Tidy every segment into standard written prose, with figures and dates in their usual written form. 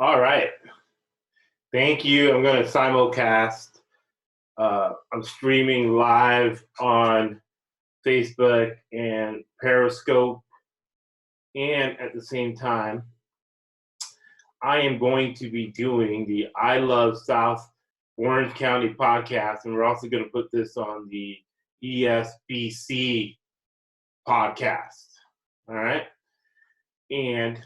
All right. Thank you. I'm going to simulcast. I'm streaming live on Facebook and Periscope. And at the same time, I am going to be doing the I Love South Orange County podcast. And we're also going to put this on the ESBC podcast. All right. And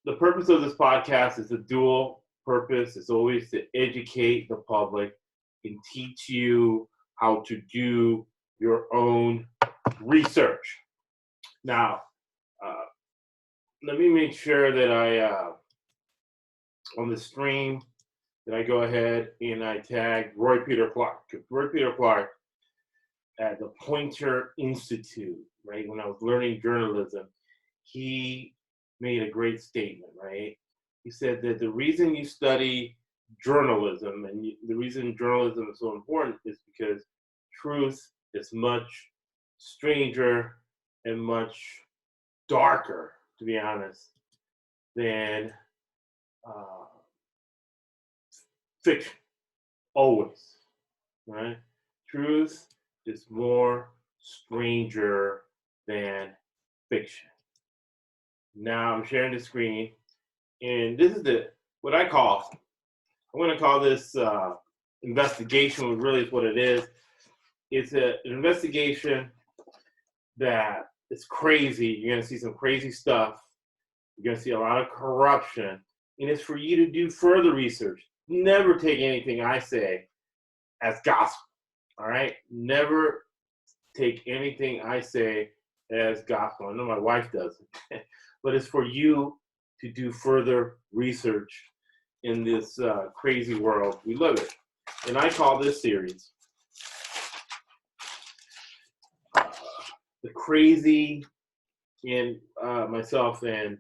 the purpose of this podcast is a dual purpose. It's always to educate the public and teach you how to do your own research. Now, let me make sure that I, on the stream, that I go ahead and I tag Roy Peter Clark. Roy Peter Clark at the Poynter Institute, right? When I was learning journalism, he made a great statement, right? He said that the reason you study journalism and the reason journalism is so important is because truth is much stranger and much darker, to be honest, than fiction, always, right? Truth is more stranger than fiction. Now I'm sharing the screen, and this is what I'm going to call this investigation, which really is what it is. It's an investigation that is crazy. You're going to see some crazy stuff. You're going to see a lot of corruption, and it's for you to do further research. Never take anything I say as gospel, all right? Never take anything I say as gospel. I know my wife does it. But it's for you to do further research in this crazy world we live in. And I call this series The Crazy, and myself and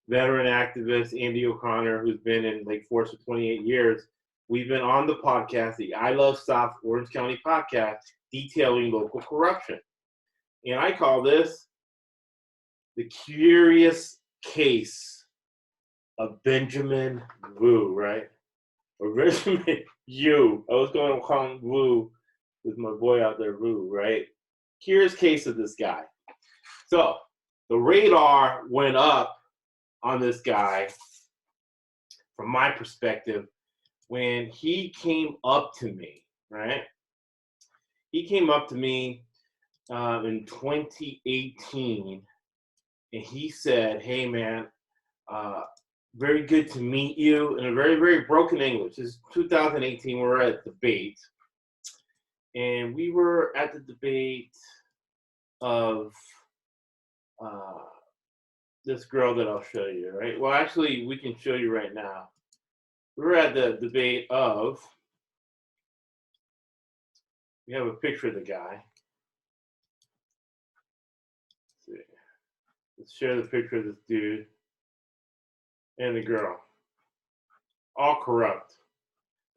veteran activist Andy O'Connor, who's been in Lake Forest for 28 years, we've been on the podcast, the I Love South Orange County podcast, detailing local corruption. And I call this The Curious Case of Benjamin Wu, right? Or Benjamin Yu. I was going to call him Wu with my boy out there, Wu, right? Curious case of this guy. So the radar went up on this guy, from my perspective, when he came up to me, right? He came up to me in 2018. And he said, hey, man, very good to meet you, in a very, very broken English. This is 2018. We were at debate. And we were at the debate of this girl that I'll show you, right? Well, actually, we can show you right now. We were at the debate of, we have a picture of the guy. Let's see. Let's share the picture of this dude and the girl. All corrupt.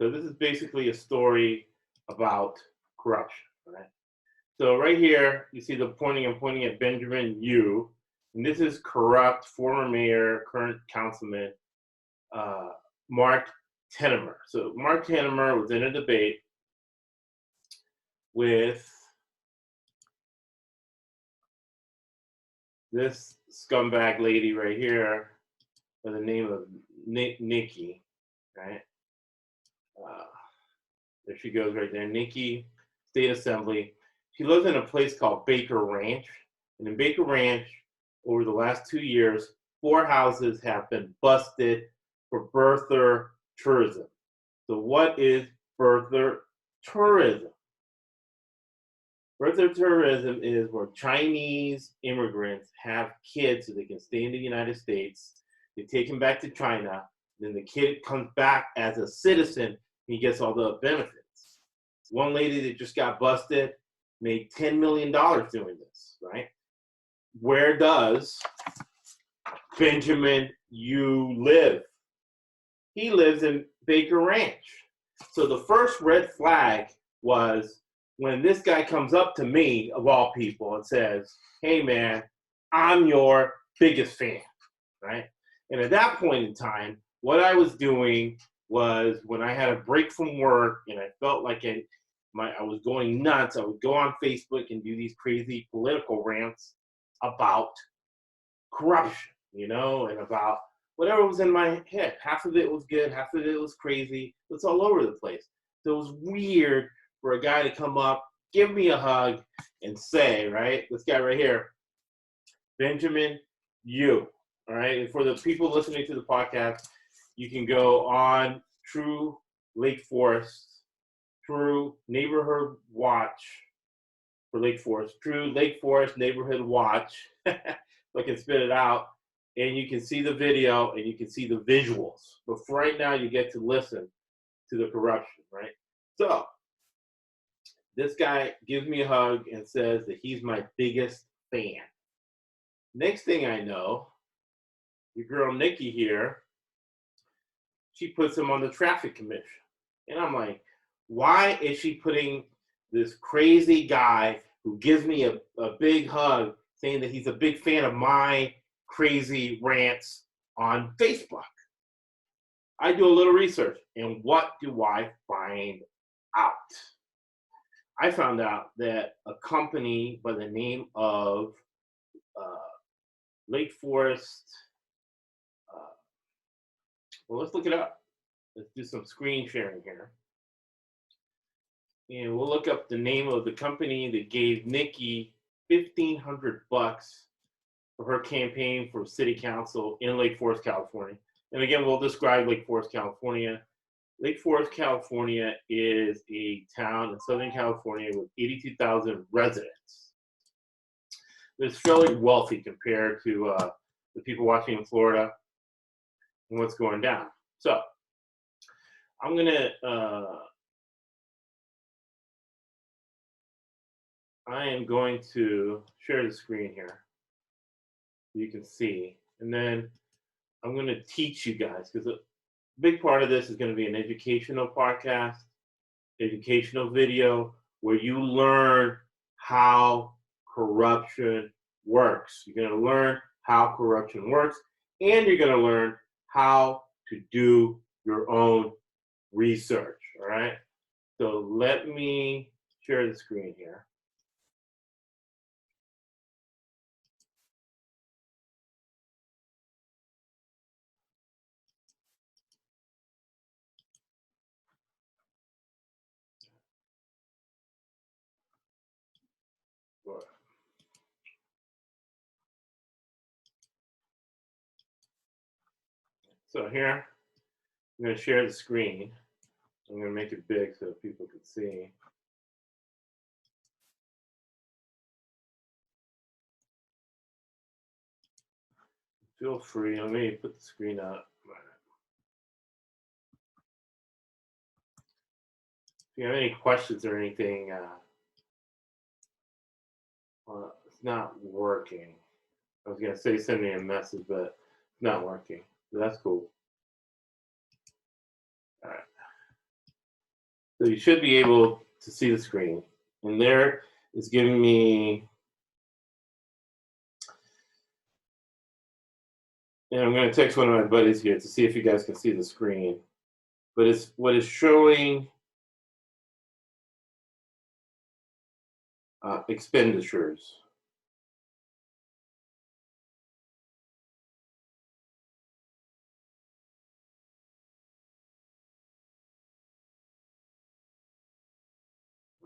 So this is basically a story about corruption, right? So right here, you see I'm pointing at Benjamin Yu, and this is corrupt former mayor, current councilman, Mark Tenemer. So Mark Tenemer was in a debate with this scumbag lady right here by the name of Nikki, right? There she goes right there, Nikki, State Assembly. She lives in a place called Baker Ranch. And in Baker Ranch, over the last 2 years, 4 houses have been busted for birther tourism. So what is birther tourism? Birther tourism is where Chinese immigrants have kids so they can stay in the United States. They take him back to China. Then the kid comes back as a citizen and he gets all the benefits. One lady that just got busted made $10 million doing this, right? Where does Benjamin Yu live? He lives in Baker Ranch. So the first red flag was when this guy comes up to me, of all people, and says, hey man, I'm your biggest fan, right? And at that point in time, what I was doing was when I had a break from work and I felt like I was going nuts, I would go on Facebook and do these crazy political rants about corruption, and about whatever was in my head. Half of it was good, half of it was crazy. It's all over the place. So it was weird for a guy to come up, give me a hug, and say, right, this guy right here, Benjamin Yu. All right. And for the people listening to the podcast, you can go on True Lake Forest, True Neighborhood Watch for Lake Forest, True Lake Forest Neighborhood Watch. I can spit it out, and you can see the video and you can see the visuals. But for right now, you get to listen to the corruption, right? So this guy gives me a hug and says that he's my biggest fan. Next thing I know, your girl Nikki here, she puts him on the traffic commission. And I'm like, why is she putting this crazy guy who gives me a big hug saying that he's a big fan of my crazy rants on Facebook? I do a little research, and what do I find out? I found out that a company by the name of Lake Forest, well, let's look it up. Let's do some screen sharing here. And we'll look up the name of the company that gave Nikki $1,500 for her campaign for city council in Lake Forest, California. And again, we'll describe Lake Forest, California. Lake Forest, California is a town in Southern California with 82,000 residents. It's fairly wealthy compared to the people watching in Florida and what's going down. So I'm gonna I am going to share the screen here so you can see, and then I'm going to teach you guys, because a big part of this is going to be an educational podcast, educational video, where you learn how corruption works. You're going to learn how corruption works, and you're going to learn how to do your own research, all right? So let me share the screen here. So here, I'm going to share the screen. I'm going to make it big so people can see. Feel free. Let me put the screen up. If you have any questions or anything, it's not working. I was going to say send me a message, but it's not working. So that's cool. All right. So you should be able to see the screen. And there is giving me, and I'm going to text one of my buddies here to see if you guys can see the screen. But it's what is showing expenditures.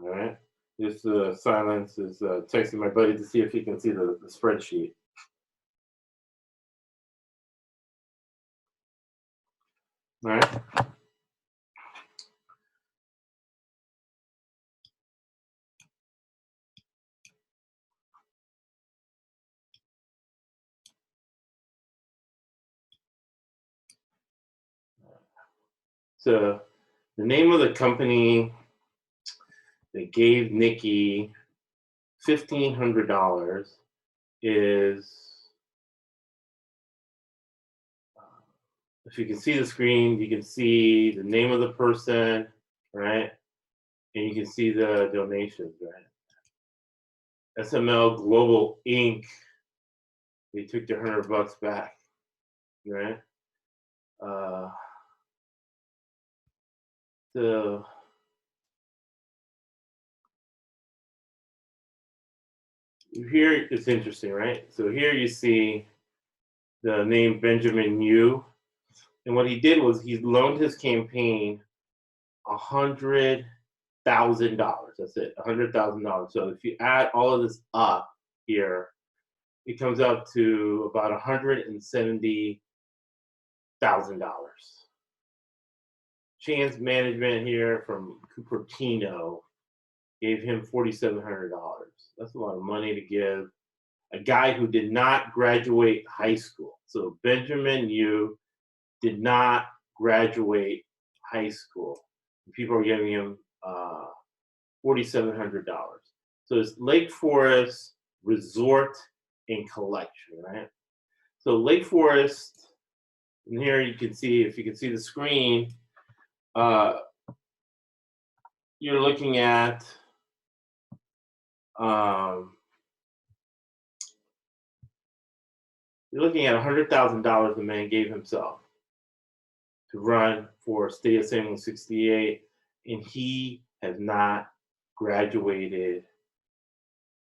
All right. Just silence is texting my buddy to see if he can see the spreadsheet. All right. So the name of the company that gave Nikki $1,500 is, if you can see the screen, you can see the name of the person, right? And you can see the donations, right? SML Global Inc. They took their $100 back, right? Uh, so here it's interesting, right? So here you see the name Benjamin Yu, and what he did was he loaned his campaign $100,000. That's it, $100,000. So if you add all of this up here, it comes up to about $170,000. Chance Management here from Cupertino gave him $4,700. That's a lot of money to give a guy who did not graduate high school. So Benjamin Yu did not graduate high school. People are giving him $4,700. So it's Lake Forest Resort and Collection, right? So Lake Forest, and here you can see, if you can see the screen, you're looking at $100,000 the man gave himself to run for State Assembly 68, and he has not graduated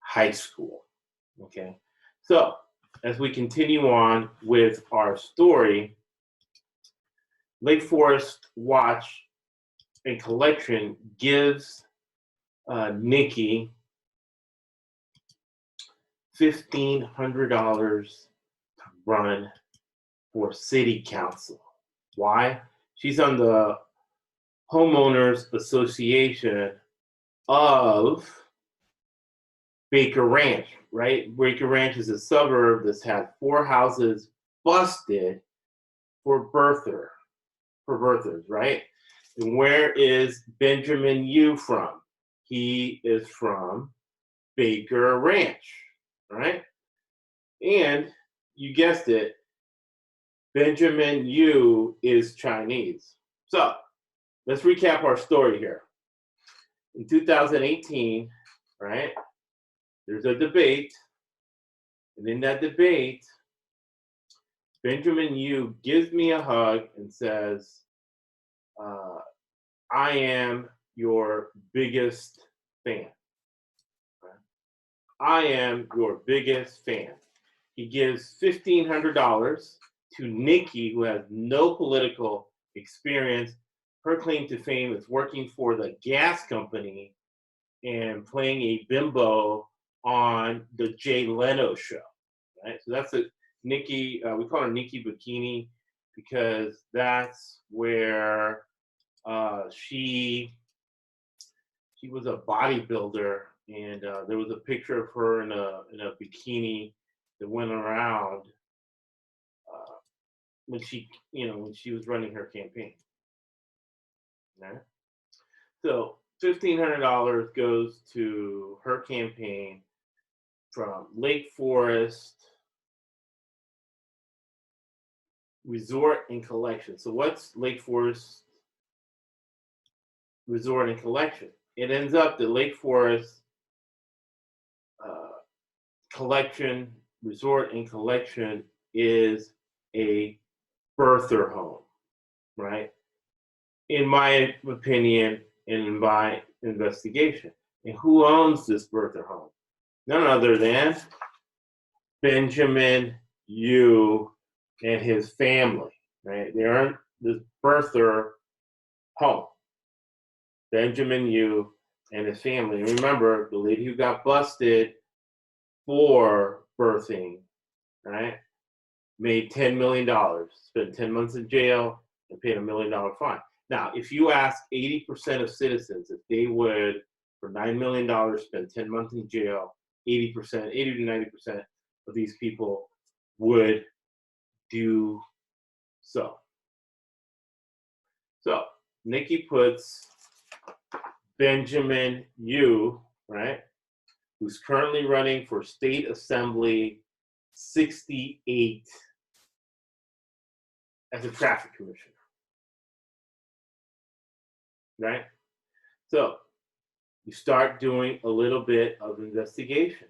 high school. Okay, so as we continue on with our story, Lake Forest Watch and Collection gives Nikki $1,500 to run for city council. Why? She's on the homeowners association of Baker Ranch, right? Baker Ranch is a suburb that's had 4 houses busted for birthers, right? And where is Benjamin Yu from? He is from Baker Ranch, right? And you guessed it, Benjamin Yu is Chinese. So let's recap our story here. In 2018, right, there's a debate, and in that debate, Benjamin Yu gives me a hug and says, I am your biggest fan. I am your biggest fan. He gives $1,500 to Nikki, who has no political experience. Her claim to fame is working for the gas company and playing a bimbo on the Jay Leno show. Right? So that's a Nikki. We call her Nikki Bikini because that's where she was a bodybuilder, and there was a picture of her in a bikini that went around when she was running her campaign. Right? So $1,500 goes to her campaign from Lake Forest Resort and Collection. So what's Lake Forest Resort and Collection? It ends up that Lake Forest Collection, Resort and Collection is a birther home, right? In my opinion, and in my investigation. And who owns this birther home? None other than Benjamin Yu and his family, right? They own this birther home. Benjamin Yu and his family. And remember, the lady who got busted for birthing, right, made $10 million, spent 10 months in jail, and paid $1 million fine. Now, if you ask 80% of citizens if they would, for $9 million, spend 10 months in jail, 80% to 90% of these people would do so. So Nikki puts Benjamin Yu, right, who's currently running for State Assembly 68 as a traffic commissioner. Right? So you start doing a little bit of investigation.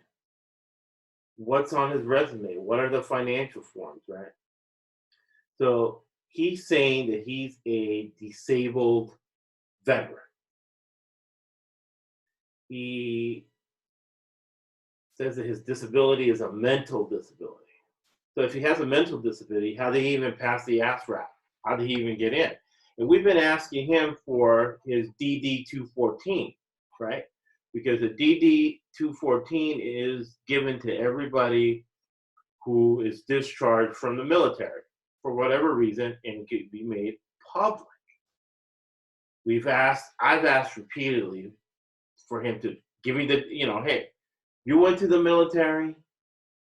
What's on his resume? What are the financial forms, right? So he's saying that he's a disabled veteran. He says that his disability is a mental disability. So if he has a mental disability, how did he even pass the ASVAB? How did he even get in? And we've been asking him for his DD-214, right? Because the DD-214 is given to everybody who is discharged from the military for whatever reason, and could be made public. I've asked repeatedly for him to give me the, hey, you went to the military,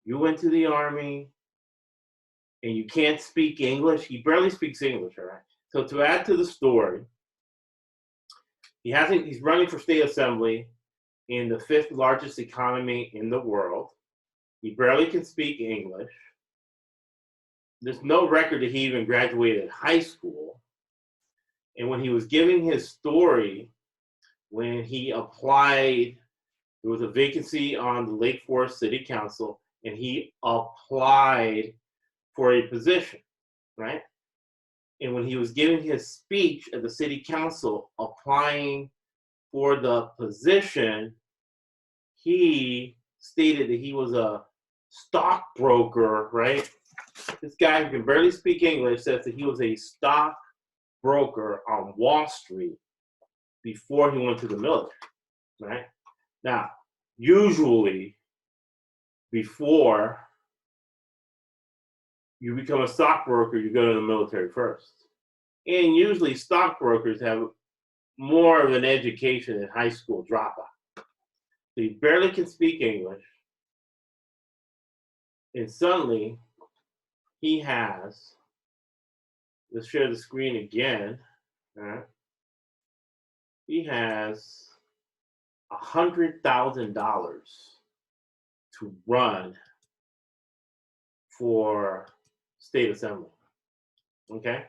you went to the Army, and you can't speak English. He barely speaks English, all right? So to add to the story, he's running for state assembly in the 5th largest economy in the world. He barely can speak English. There's no record that he even graduated high school. And when he was giving his story, when he applied, there was a vacancy on the Lake Forest City Council, and he applied for a position, right? And when he was giving his speech at the city council applying for the position, he stated that he was a stockbroker, right? This guy who can barely speak English says that he was a stockbroker on Wall Street before he went to the military, right? Now, usually before you become a stockbroker, you go to the military first. And usually stockbrokers have more of an education than high school dropout. So he barely can speak English. And suddenly he has, let's share the screen again. Right? He has $100,000 to run for state assembly. Okay?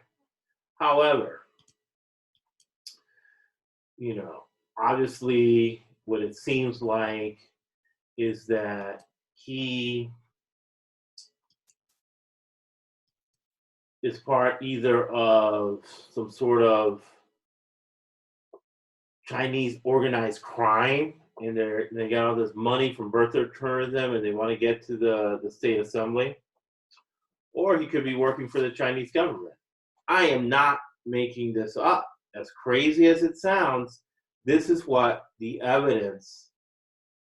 However, obviously what it seems like is that he is part either of some sort of Chinese organized crime, and they got all this money from birther tourism and they want to get to the state assembly, or he could be working for the Chinese government. I am not making this up. As crazy as it sounds, this is what the evidence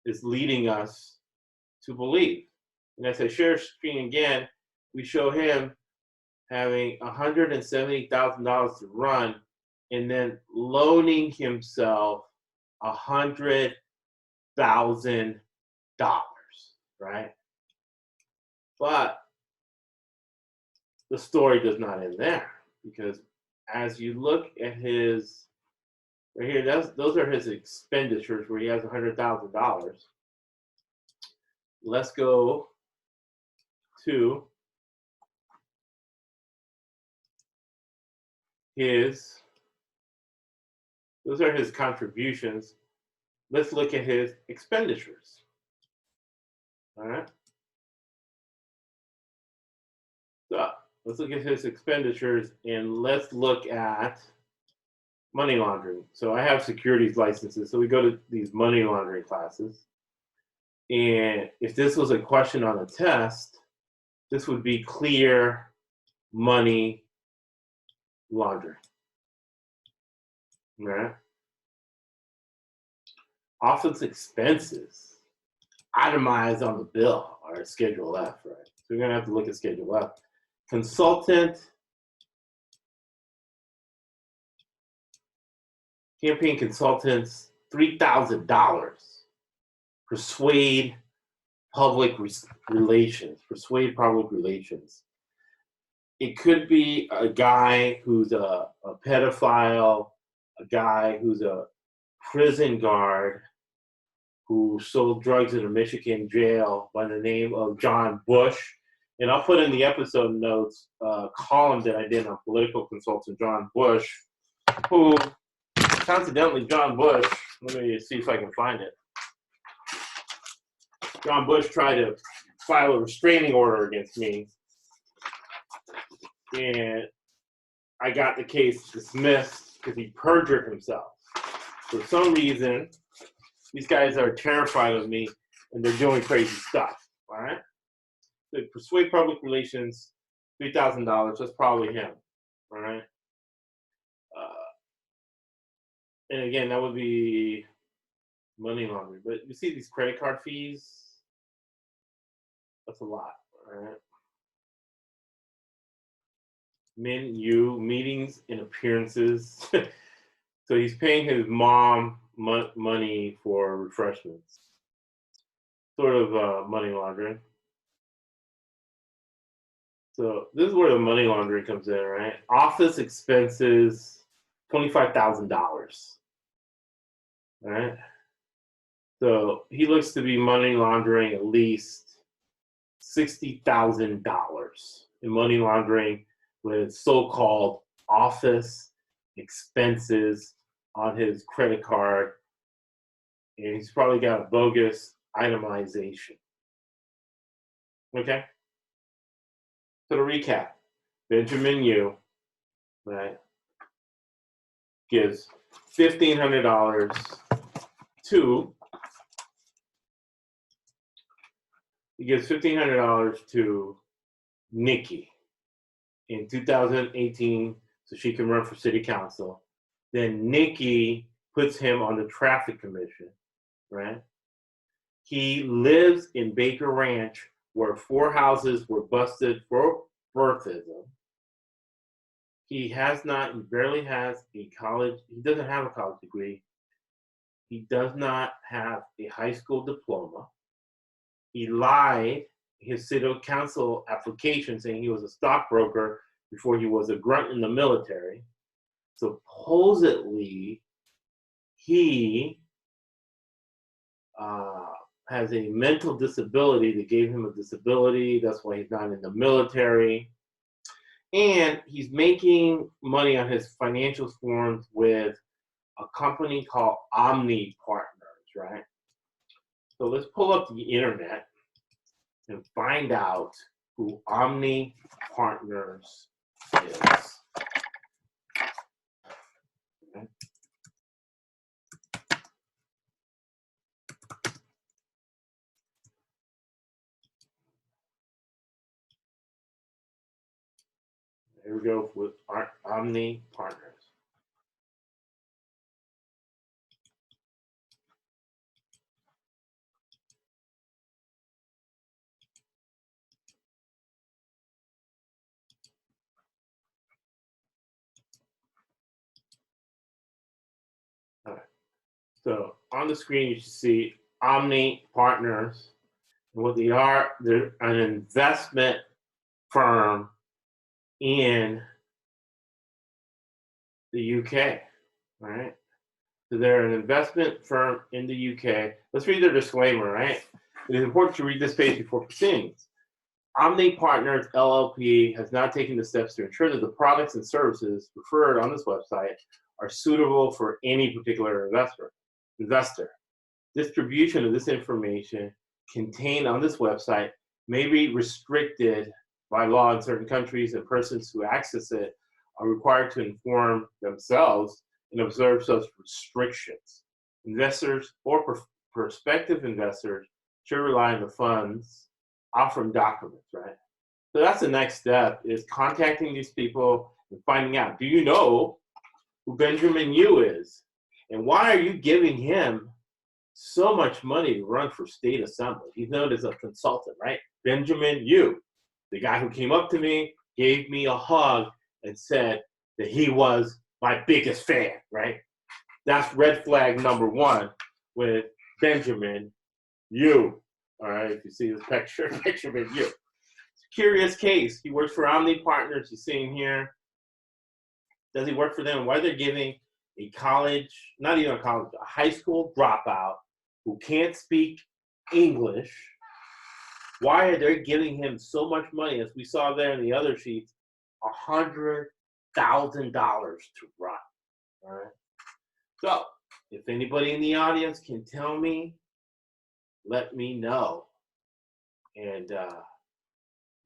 is leading us to believe. And as I share screen again, we show him having $170,000 to run and then loaning himself $100,000, right? But the story does not end there, because as you look at his, right here, those are his expenditures where he has $100,000. Let's go to those are his contributions. Let's look at his expenditures. All right. So let's look at his expenditures and let's look at money laundering. So I have securities licenses. So we go to these money laundering classes. And if this was a question on a test, this would be clear money laundering. All right. Office expenses itemized on the bill are Schedule F, right? So we're going to have to look at Schedule F. Consultant, campaign consultants, $3,000. Persuade public relations. It could be a guy who's a pedophile, a guy who's a prison guard who sold drugs in a Michigan jail by the name of John Bush. And I'll put in the episode notes a column that I did on political consultant John Bush, who, coincidentally, John Bush, let me see if I can find it. John Bush tried to file a restraining order against me. And I got the case dismissed because he perjured himself. For some reason, these guys are terrified of me and they're doing crazy stuff. All right? So persuade public relations, $3,000. That's probably him. All right? And again, that would be money laundering. But you see these credit card fees? That's a lot. All right? Menu, meetings and appearances. So he's paying his mom money for refreshments. Sort of money laundering. So this is where the money laundering comes in, right? Office expenses, $25,000. Right? So he looks to be money laundering at least $60,000 in money laundering with so-called office expenses on his credit card, and he's probably got a bogus itemization. Okay? So to recap, Benjamin Yu, right, gives $1,500 to Nikki in 2018 so she can run for city council. Then Nikki puts him on the traffic commission, right? He lives in Baker Ranch where 4 houses were busted for birthism. He barely has a college, he doesn't have a college degree. He does not have a high school diploma. He lied his city council application saying he was a stockbroker before he was a grunt in the military. Supposedly, he has a mental disability. They gave him a disability. That's why he's not in the military. And he's making money on his financial forms with a company called Omni Partners, right? So let's pull up the internet and find out who Omni Partners is. Okay. Here we go with our Omni Partners. All right. So on the screen, you should see Omni Partners. And what they are, they're an investment firm in the UK, right? So they're an investment firm in the UK. Let's read their disclaimer, right? It is important to read this page before proceeding. Omni Partners LLP has not taken the steps to ensure that the products and services referred on this website are suitable for any particular investor. Distribution of this information contained on this website may be restricted by law in certain countries, and persons who access it are required to inform themselves and observe such restrictions. Investors or prospective investors should rely on the funds offering documents, right? So that's the next step, is contacting these people and finding out, do you know who Benjamin Yu is? And why are you giving him so much money to run for state assembly? He's known as a consultant, right? Benjamin Yu, the guy who came up to me, gave me a hug, and said that he was my biggest fan, right? That's red flag number 1 with Benjamin Yu. All right, if you see this picture, Benjamin Yu. It's a curious case. He works for Omni Partners. You see him here. Does he work for them? Why they're giving a college, not even a college, a high school dropout who can't speak English, why are they giving him so much money, as we saw there in the other sheets, $100,000 to run? All right. So, if anybody in the audience can tell me, let me know, and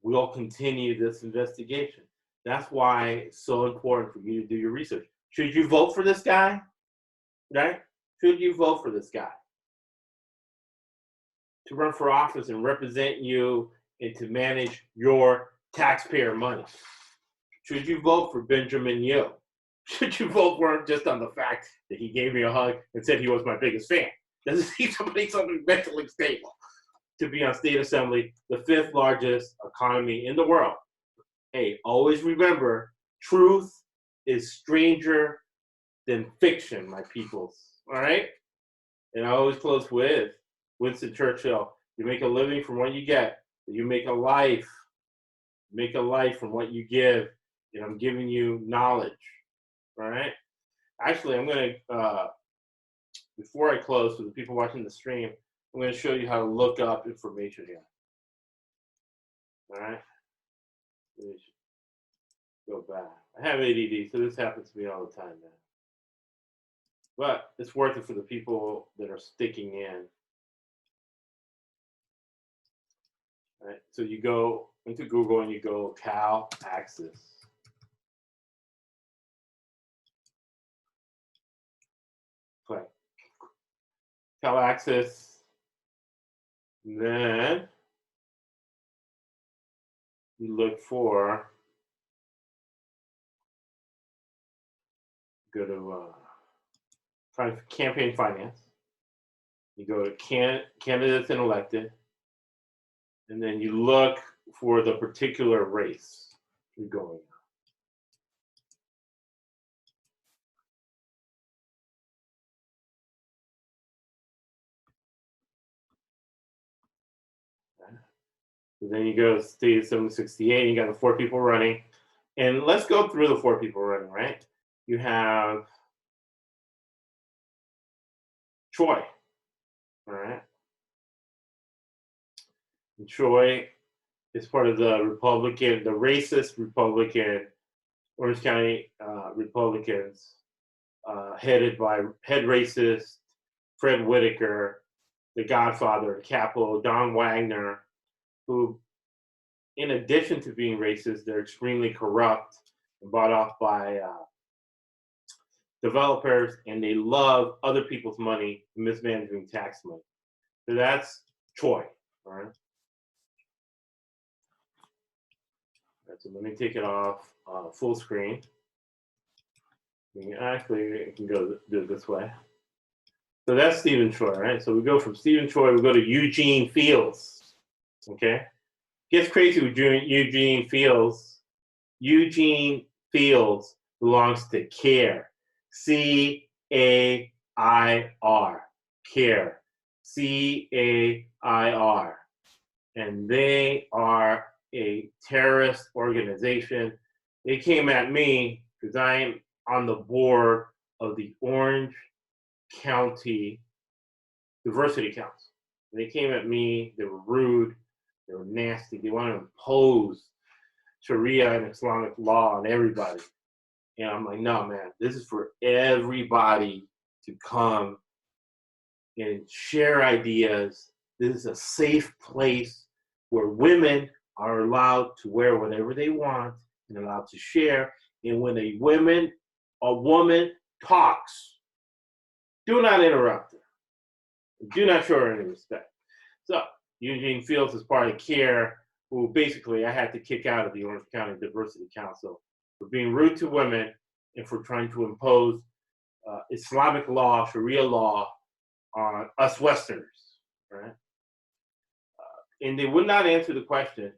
we'll continue this investigation. That's why it's so important for you to do your research. Should you vote for this guy? Right? Should you vote for this guy to run for office and represent you and to manage your taxpayer money? Should you vote for Benjamin Yo? Should you vote for him just on the fact that he gave me a hug and said he was my biggest fan? Doesn't seem to make something mentally stable to be on state assembly, the 5th largest economy in the world. Hey, always remember, truth is stranger than fiction, my peoples. All right? And I always close with Winston Churchill. You make a living from what you get, but you make a life. Make a life from what you give. And I'm giving you knowledge. All right? Actually, I'm going to, before I close, for the people watching the stream, I'm going to show you how to look up information here. All right? Let me go back. I have ADD, so this happens to me all the time now. But it's worth it for the people that are sticking in. All right? So you go into Google and you go Cal Access. Click. Cal Access. Then you look for, go to campaign finance. You go to candidates and elected, and then you look for the particular race you're going on. So then you go to state 768, you got the 4 people running. And let's go through the 4 people running, right? You have Choi, all right? And Choi is part of the Republican, the racist Republican, Orange County Republicans, head racist Fred Whitaker, the Godfather, Capo, Don Wagner, who, in addition to being racist, they're extremely corrupt and bought off by developers, and they love other people's money, mismanaging tax money. So that's Choi, all right? So let me take it off full screen. Actually, I can do it this way. So that's Stephen Choi, right? So we go from Stephen Choi, we go to Eugene Fields, okay? Gets crazy with Eugene Fields. Eugene Fields belongs to CAIR, C-A-I-R, CAIR, C-A-I-R. And they are a terrorist organization. They came at me because I am on the board of the Orange County Diversity Council. They came at me, they were rude, they were nasty, they wanted to impose Sharia and Islamic law on everybody. And I'm like, no, man, this is for everybody to come and share ideas. This is a safe place where women are allowed to wear whatever they want and allowed to share. And when a woman talks, do not interrupt her. Do not show her any respect. So Eugene Fields is part of CAIR, who basically I had to kick out of the Orange County Diversity Council for being rude to women and for trying to impose Islamic law, Sharia law on us Westerners, right? And they would not answer the question,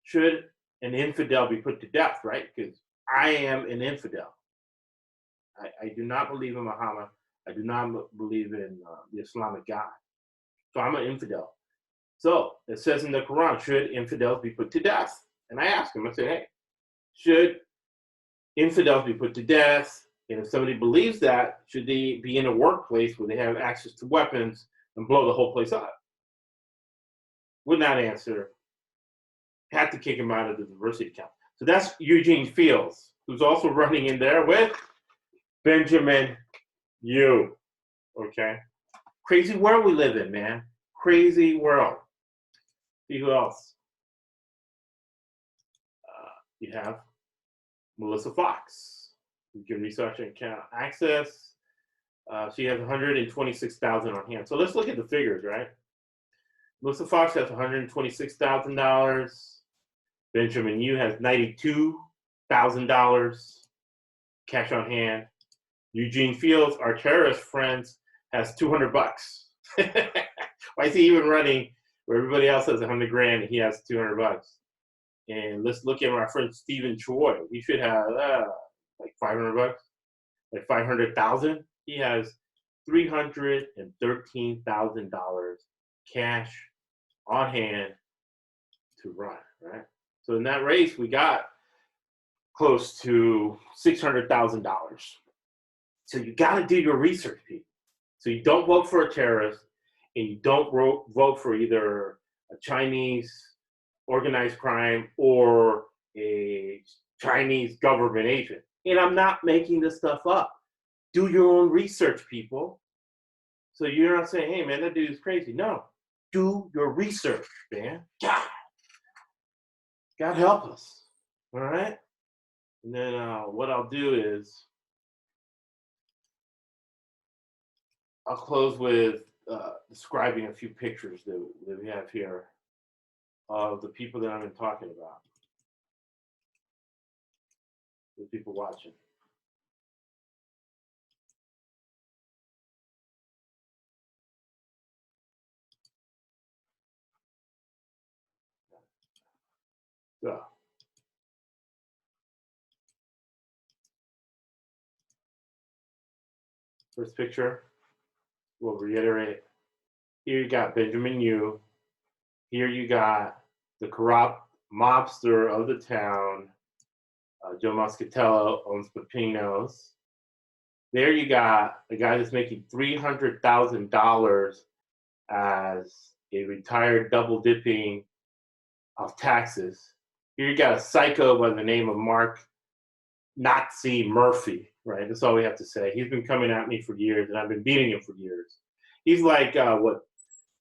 should an infidel be put to death, right? Because I am an infidel. I do not believe in Muhammad. I do not believe in the Islamic God. So I'm an infidel. So it says in the Quran, should infidels be put to death? And I asked him, I said, hey, should infidels be put to death? And if somebody believes that, should they be in a workplace where they have access to weapons and blow the whole place up? Would not answer. Had to kick him out of the diversity council. So that's Eugene Fields, who's also running in there with Benjamin Yu. Okay? Crazy world we live in, man. Crazy world. See who else you have. Melissa Fox. You can research and account access. She has 126,000 on hand. So let's look at the figures, right? Melissa Fox has $126,000. Benjamin Yu has $92,000 cash on hand. Eugene Fields, our terrorist friends, has 200 bucks. Why is he even running where everybody else has 100 grand and he has 200 bucks? And let's look at my friend Stephen Choi. He should have like 500 bucks, like 500,000. He has $313,000 cash on hand to run, right? So in that race, we got close to $600,000. So you got to do your research, people. So you don't vote for a terrorist, and you don't vote for either a Chinese organized crime or a Chinese government agent. And I'm not making this stuff up. Do your own research, people. So you're not saying, hey, man, that dude is crazy. No. Do your research, man. God help us. All right? And then what I'll do is I'll close with describing a few pictures that we have here of the people that I've been talking about, the people watching. So, first picture, we'll reiterate. Here you got Benjamin Yu. Here you got the corrupt mobster of the town, Joe Moscatello, owns Pepinos. There you got a guy that's making $300,000 as a retired double dipping of taxes. Here you got a psycho by the name of Mark Nazi Murphy, right? That's all we have to say. He's been coming at me for years, and I've been beating him for years. He's like what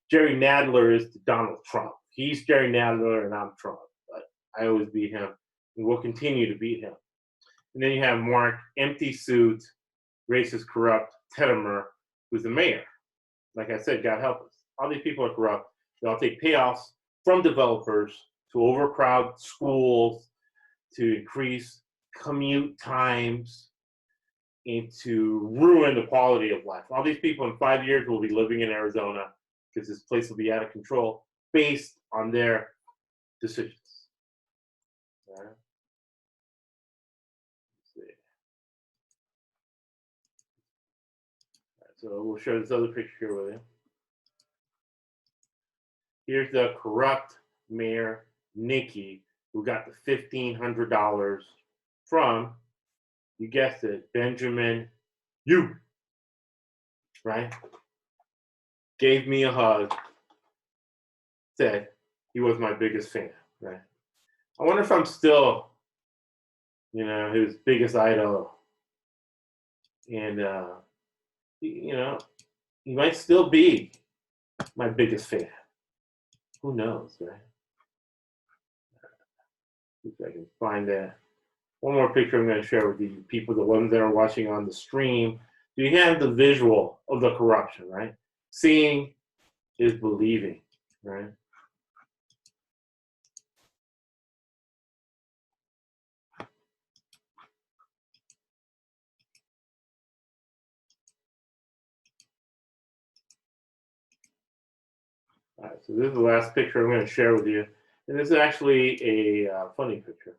Jerry Nadler is to Donald Trump. He's Jerry Nadler, and I'm Trump. But I always beat him, and we'll continue to beat him. And then you have Mark Empty Suit, racist, corrupt Teddimer, who's the mayor. Like I said, God help us. All these people are corrupt. They'll take payoffs from developers to overcrowd schools, to increase commute times, and to ruin the quality of life. All these people in 5 years will be living in Arizona because this place will be out of control based on their decisions. All right. Let's see. All right, so we'll show this other picture here with you. Here's the corrupt mayor, Nikki, who got the $1,500 from, you guessed it, Benjamin Yu, right? Gave me a hug, said he was my biggest fan, right? I wonder if I'm still, his biggest idol. And, he might still be my biggest fan. Who knows, right? See if I can find that. One more picture I'm going to share with you people, the ones that are watching on the stream. Do you have the visual of the corruption, right? Seeing is believing, right? All right, so this is the last picture I'm going to share with you. And this is actually a funny picture.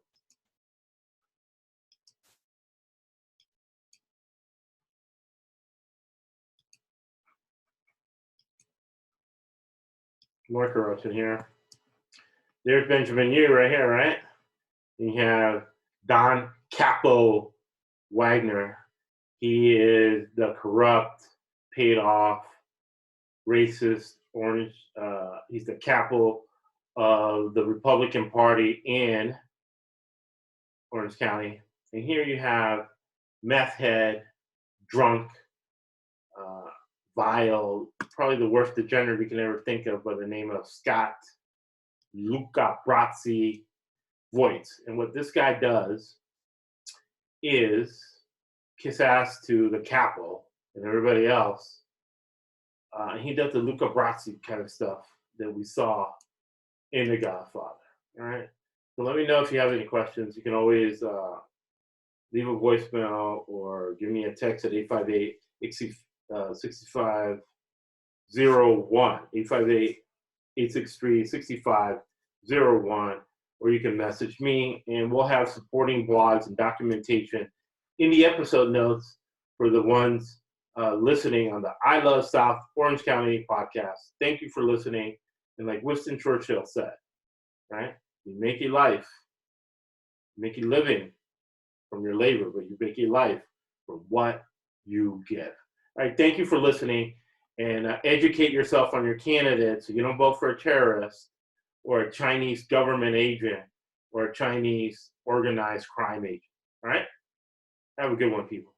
More corruption here. There's Benjamin Yu right here, right? And you have Don Capo Wagner. He is the corrupt, paid off, racist, orange. He's the capo of the Republican Party in Orange County. And here you have meth head, drunk, vile, probably the worst degenerate we can ever think of by the name of Scott Luca Brazzi Voigt. And what this guy does is kiss ass to the capo and everybody else. He does the Luca Brasi kind of stuff that we saw in The Godfather. All right. So let me know if you have any questions. You can always leave a voicemail or give me a text at 858-6501, 858-863-6501, or you can message me, and we'll have supporting blogs and documentation in the episode notes for the ones listening on the I Love South Orange County podcast. Thank you for listening. And like Winston Churchill said, right? You make your life, you make your living from your labor, but you make your life from what you give. All right, thank you for listening, and educate yourself on your candidates so you don't vote for a terrorist or a Chinese government agent or a Chinese organized crime agent. All right? Have a good one, people.